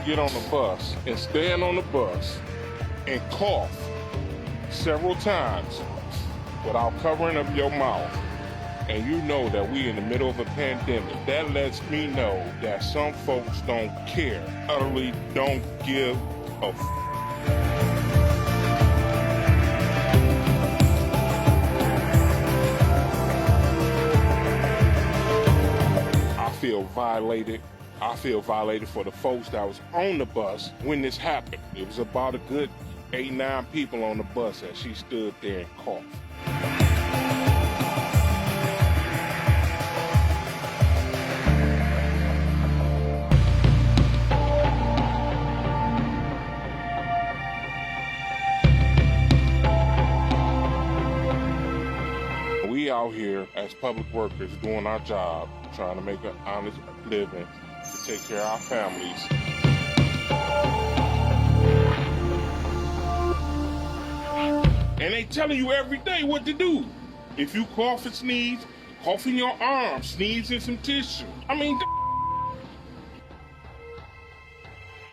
get on the bus and stand on the bus and cough several times without covering up your mouth, and you know that we in the middle of a pandemic, that lets me know that some folks don't care, utterly don't give a I feel violated. I feel violated for the folks that was on the bus when this happened. It was about a good 8, 9 people on the bus, and she stood there and coughed. We out here as public workers doing our job, trying to make an honest living, to take care of our families. And they telling you every day what to do. If you cough and sneeze, cough in your arm, sneeze in some tissue. I mean,